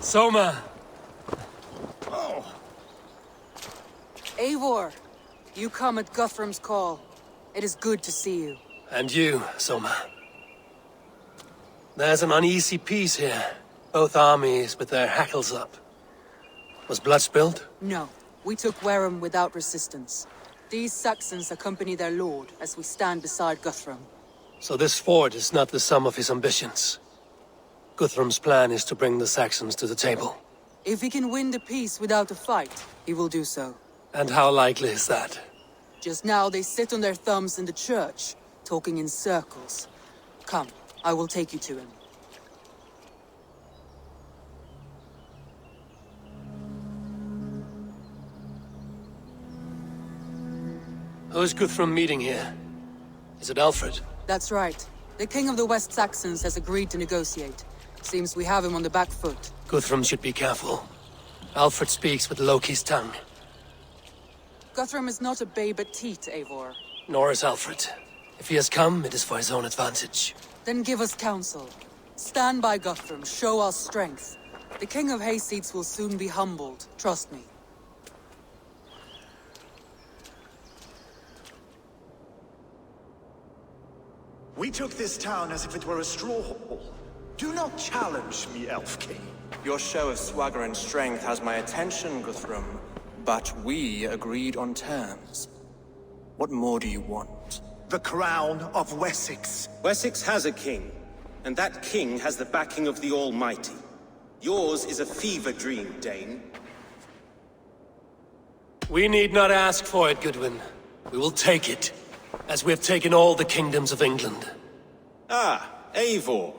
Soma! Oh. Eivor, you come at Guthrum's call. It is good to see you. And you, Soma. There's an uneasy peace here. Both armies with their hackles up. Was blood spilled? No, we took Wareham without resistance. These Saxons accompany their lord as we stand beside Guthrum. So this fort is not the sum of his ambitions. Guthrum's plan is to bring the Saxons to the table. If he can win the peace without a fight, he will do so. And how likely is that? Just now they sit on their thumbs in the church, talking in circles. Come, I will take you to him. Who's Guthrum meeting here? Is it Alfred? That's right. The king of the West Saxons has agreed to negotiate. Seems we have him on the back foot. Guthrum should be careful. Alfred speaks with Loki's tongue. Guthrum is not a babe at teat, Eivor. Nor is Alfred. If he has come, it is for his own advantage. Then give us counsel. Stand by Guthrum, show our strength. The king of Hayseeds will soon be humbled, trust me. We took this town as if it were a straw hall. Do not challenge me, Elf King. Your show of swagger and strength has my attention, Guthrum. But we agreed on terms. What more do you want? The crown of Wessex. Wessex has a king, and that king has the backing of the Almighty. Yours is a fever dream, Dane. We need not ask for it, Goodwin. We will take it, as we have taken all the kingdoms of England. Ah, Eivor.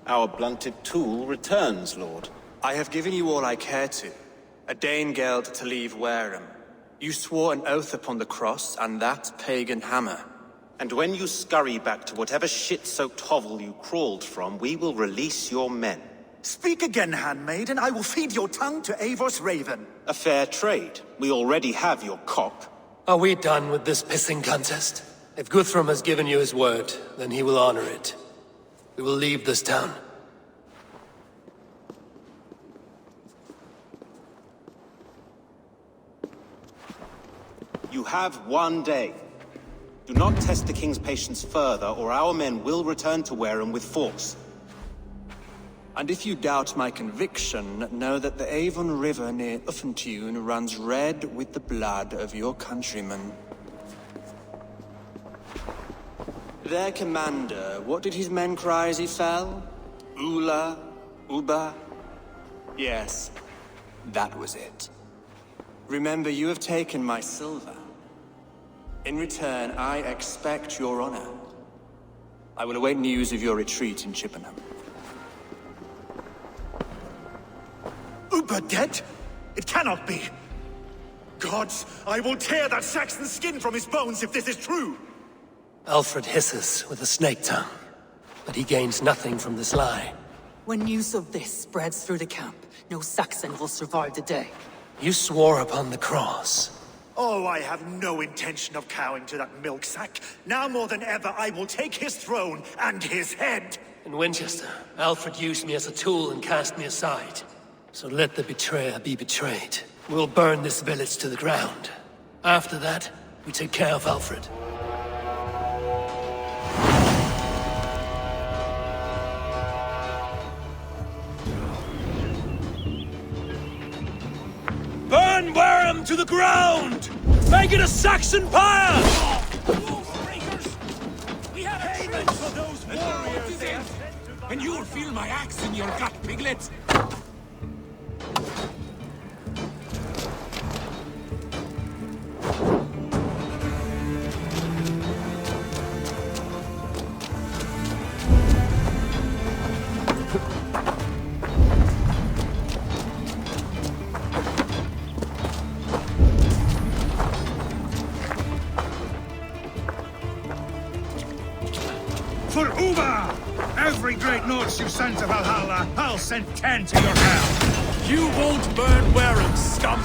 Our blunted tool returns, Lord. I have given you all I care to. A Danegeld to leave Wareham. You swore an oath upon the cross, and that pagan hammer. And when you scurry back to whatever shit-soaked hovel you crawled from, we will release your men. Speak again, handmaid, and I will feed your tongue to Eivor's raven. A fair trade. We already have your cock. Are we done with this pissing contest? If Guthrum has given you his word, then he will honor it. We will leave this town. You have one day. Do not test the king's patience further, or our men will return to Wareham with force. And if you doubt my conviction, know that the Avon River near Uffentune runs red with the blood of your countrymen. Their commander, what did his men cry as he fell? Ula? Uba? Yes, that was it. Remember, you have taken my silver. In return, I expect your honor. I will await news of your retreat in Chippenham. Uber dead? It cannot be. Gods, I will tear that Saxon's skin from his bones if this is true. Alfred hisses with a snake tongue, but he gains nothing from this lie. When news of this spreads through the camp, no Saxon will survive the day. You swore upon the cross. Oh, I have no intention of cowing to that milksack. Now more than ever, I will take his throne and his head. In Winchester, Alfred used me as a tool and cast me aside. So let the betrayer be betrayed. We'll burn this village to the ground. After that, we take care of Alfred. Burn Wareham to the ground! Make it a Saxon pyre! We have a haven for those warriors there, and you'll feel my axe in your gut, piglet. For Uba! Every great Norse you sent to Valhalla, I'll send 10 to your hell! You won't burn Wareham, scum!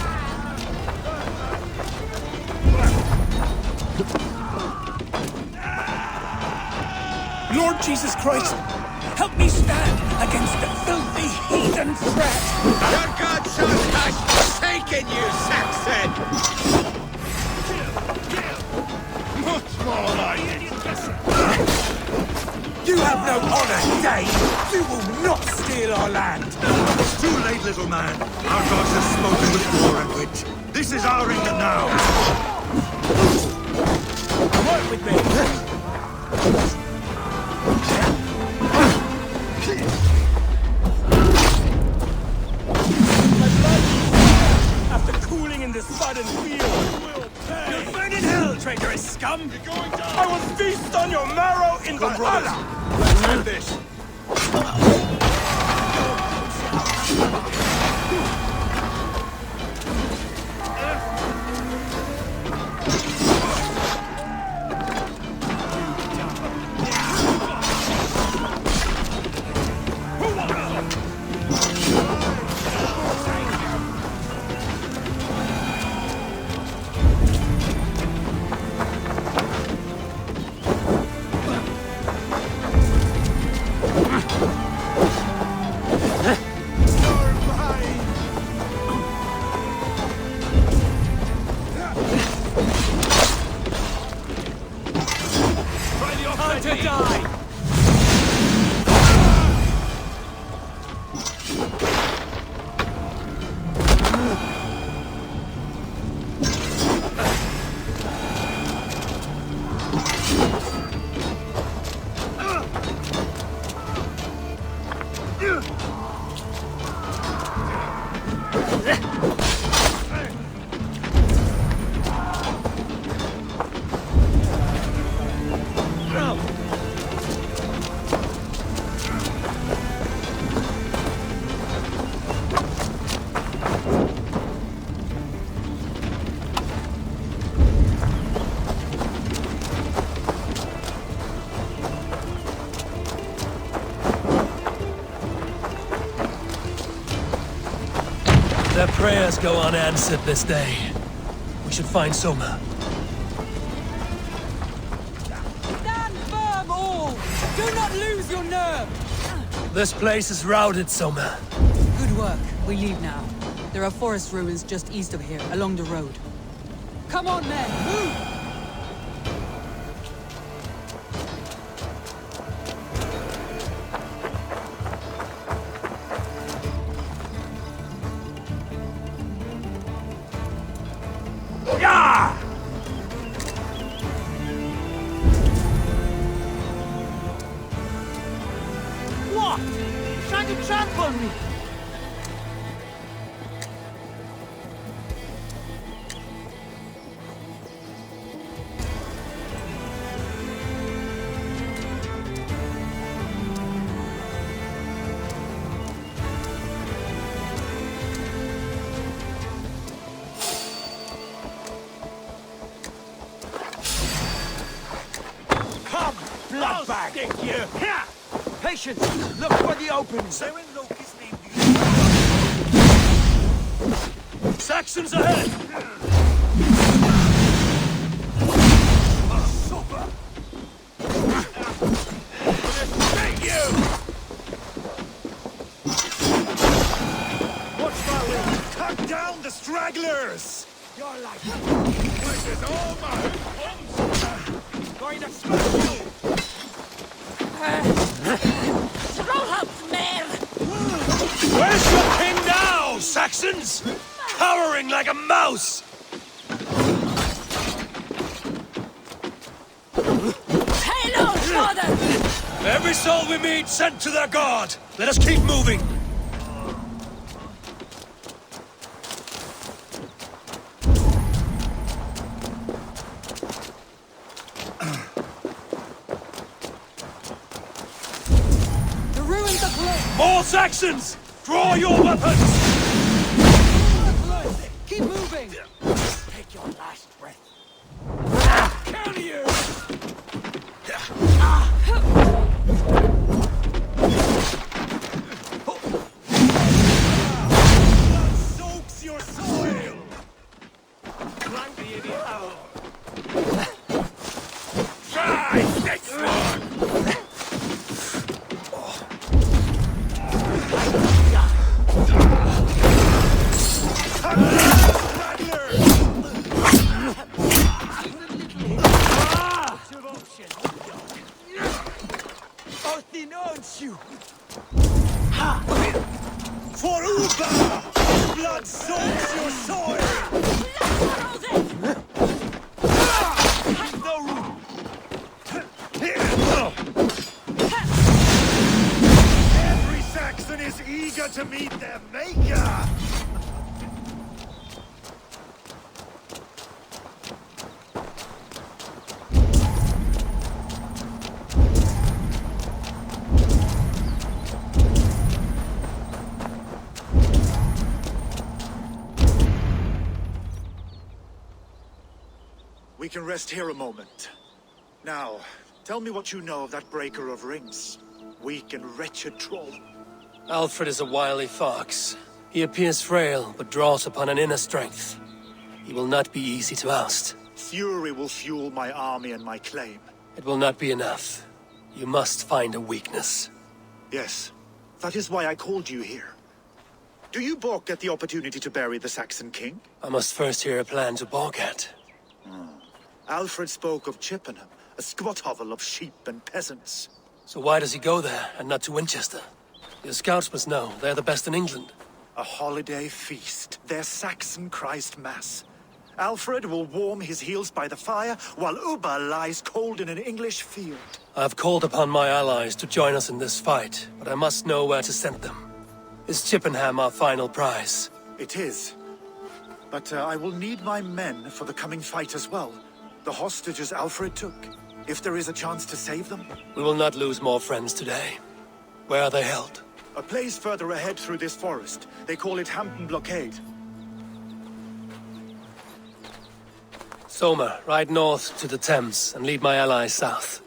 Lord Jesus Christ, help me stand against the filthy heathen threat! no honor, Dane! You will not steal our land! It's too late, little man. Our gods have spoken with war and wit. This is our England now. Work with me! After cooling in this sudden field, you'll burn in hell, traitorous scum! You're going down! I will feast on your marrow in Valhalla! Let's end this! Their prayers go unanswered this day. We should find Soma. Stand firm, all! Do not lose your nerve! This place is routed, Soma. Good work. We leave now. There are forest ruins just east of here, along the road. Come on, men! Move! What? Trying to trample me? Come, bloodbag! Stick you! Here! Patience! Look for the openings! Saxons ahead! Thank you! Watch my way! Cut down the stragglers! You're like... This is all mine! Going to smash you! Where's your king now, Saxons? Cowering like a mouse! Hello, father! Every soul we meet sent to their god! Let us keep moving! The ruins are close! More Saxons! Draw your weapons! Keep moving! Take your last breath. Counter you! Blood soaks your soil! Try this one! Don't you? For Uba! Blood soaks your soil! No room. Every Saxon is eager to meet their maker! We can rest here a moment. Now, tell me what you know of that breaker of rings. Weak and wretched troll. Alfred is a wily fox. He appears frail, but draws upon an inner strength. He will not be easy to oust. Fury will fuel my army and my claim. It will not be enough. You must find a weakness. Yes, that is why I called you here. Do you balk at the opportunity to bury the Saxon king? I must first hear a plan to balk at. Alfred spoke of Chippenham, a squat hovel of sheep and peasants. So why does he go there, and not to Winchester? Your scouts must know, they're the best in England. A holiday feast, their Saxon Christ Mass. Alfred will warm his heels by the fire, while Uba lies cold in an English field. I have called upon my allies to join us in this fight, but I must know where to send them. Is Chippenham our final prize? It is. But I will need my men for the coming fight as well. The hostages Alfred took. If there is a chance to save them. We will not lose more friends today. Where are they held? A place further ahead through this forest. They call it Hampton Blockade. Soma, ride north to the Thames and lead my allies south.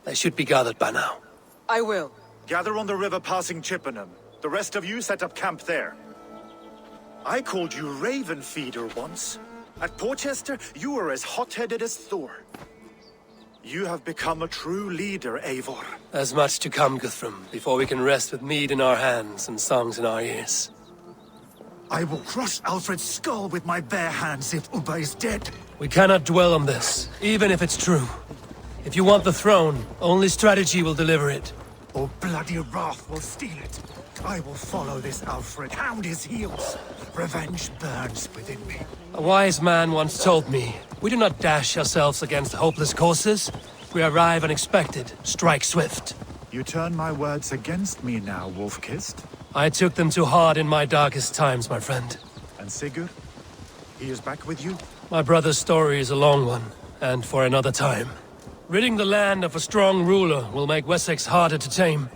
They should be gathered by now. I will. Gather on the river passing Chippenham. The rest of you set up camp there. I called you Raven Feeder once. At Porchester, you were as hot-headed as Thor. You have become a true leader, Eivor. There's much to come, Guthrum, before we can rest with mead in our hands and songs in our ears. I will crush Alfred's skull with my bare hands if Uba is dead. We cannot dwell on this, even if it's true. If you want the throne, only strategy will deliver it. Or bloody wrath will steal it. I will follow this Alfred, hound his heels. Revenge burns within me. A wise man once told me, we do not dash ourselves against hopeless courses. We arrive unexpected, strike swift. You turn my words against me now, Wolf-Kissed. I took them too hard in my darkest times, my friend. And Sigurd? He is back with you? My brother's story is a long one, and for another time. Ridding the land of a strong ruler will make Wessex harder to tame.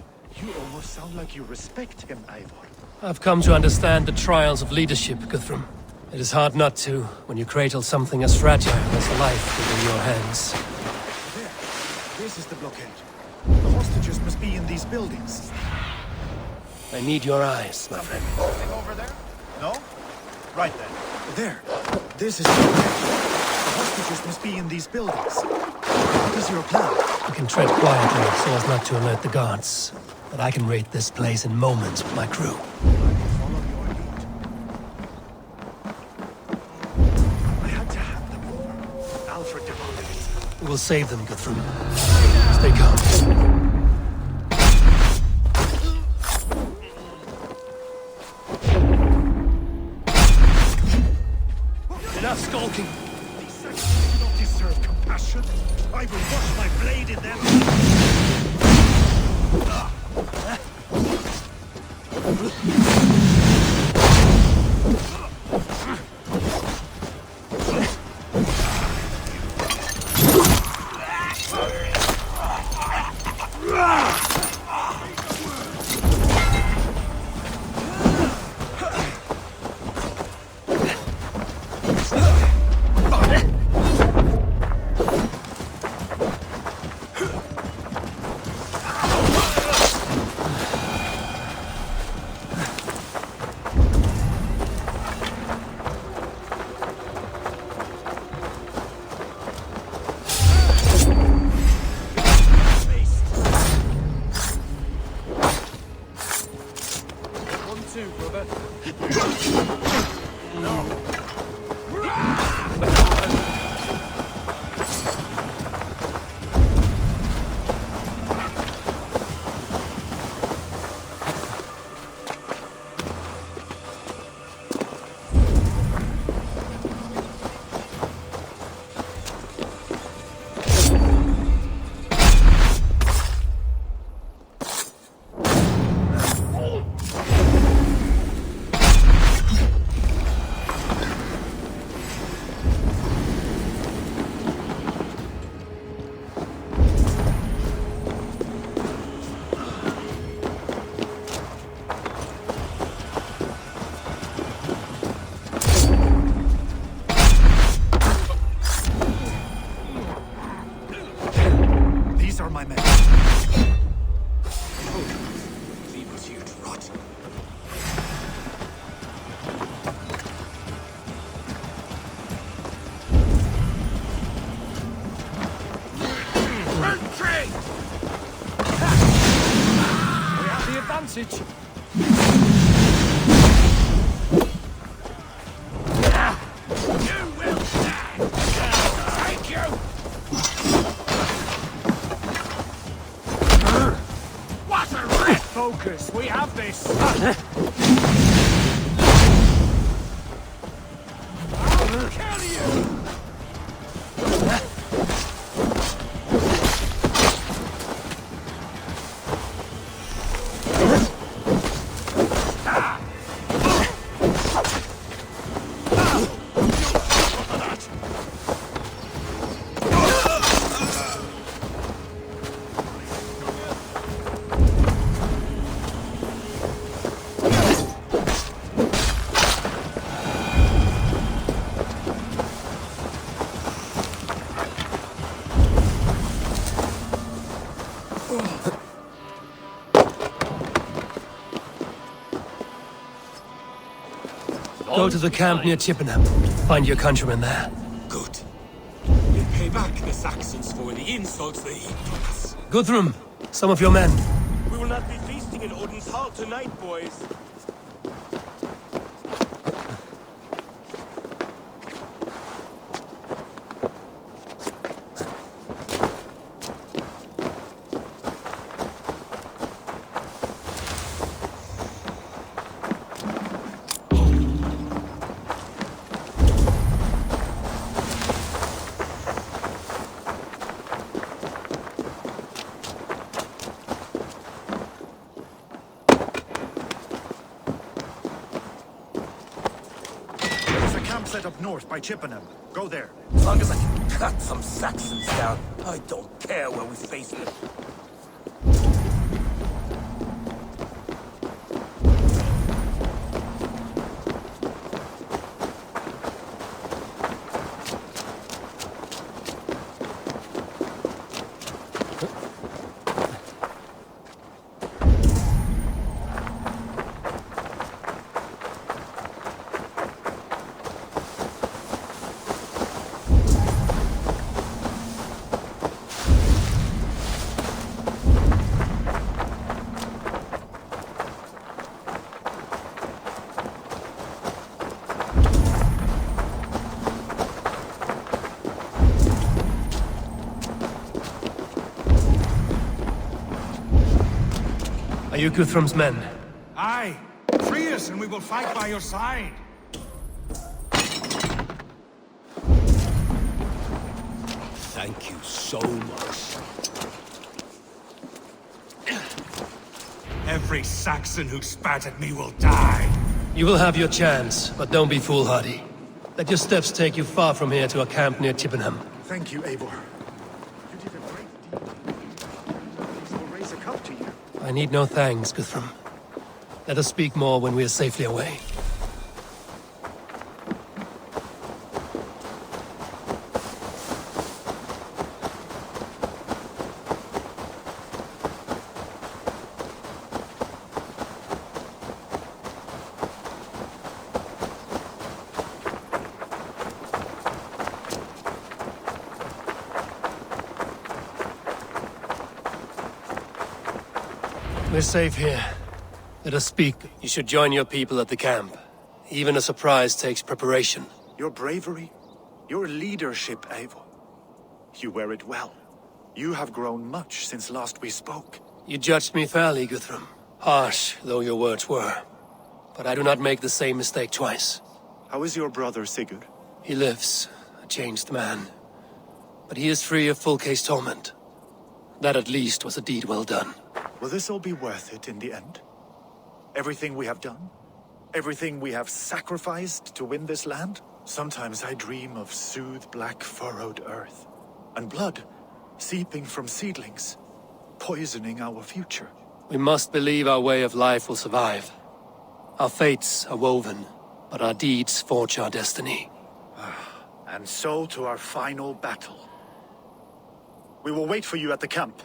You almost sound like you respect him, Eivor. I've come to understand the trials of leadership, Guthrum. It is hard not to, when you cradle something as fragile as life within your hands. There. This is the blockade. The hostages must be in these buildings. I need your eyes, my friend. Something over there? No? Right then. There. This is the blockade. The hostages must be in these buildings. What is your plan? We can tread quietly so as not to alert the guards. But I can raid this place in moments with my crew. Follow your lead. I had to have them over. Alfred demanded it. We will save them, Guthrum. Stay calm. Enough skulking. These Saxons do not deserve compassion. I will wash my blade in them. advantage. You will die! Thank you! What a rip! Focus, we have this! I'll kill you! Go to the camp near Chippenham. Find your countrymen there. Good. We'll pay back the Saxons for the insults they heaped on us. Guthrum, some of your men. We will not be feasting in Odin's hall tonight, boys. Set up north by Chippenham. Go there. As long as I can cut some Saxons down, I don't care where we face them. Are you Guthrum's men? Aye. Free us and we will fight by your side. Thank you so much. Every Saxon who spat at me will die. You will have your chance, but don't be foolhardy. Let your steps take you far from here to a camp near Chippenham. Thank you, Eivor. You did a great deed. We'll raise a cup to you. I need no thanks, Guthrum. Let us speak more when we are safely away. We're safe here. Let us speak. You should join your people at the camp. Even a surprise takes preparation. Your bravery, your leadership, Eivor. You wear it well. You have grown much since last we spoke. You judged me fairly, Guthrum. Harsh though your words were. But I do not make the same mistake twice. How is your brother, Sigurd? He lives, a changed man. But he is free of full case torment. That at least was a deed well done. Will this all be worth it in the end? Everything we have done? Everything we have sacrificed to win this land? Sometimes I dream of soothed black furrowed earth. And blood seeping from seedlings, poisoning our future. We must believe our way of life will survive. Our fates are woven, but our deeds forge our destiny. And so to our final battle. We will wait for you at the camp.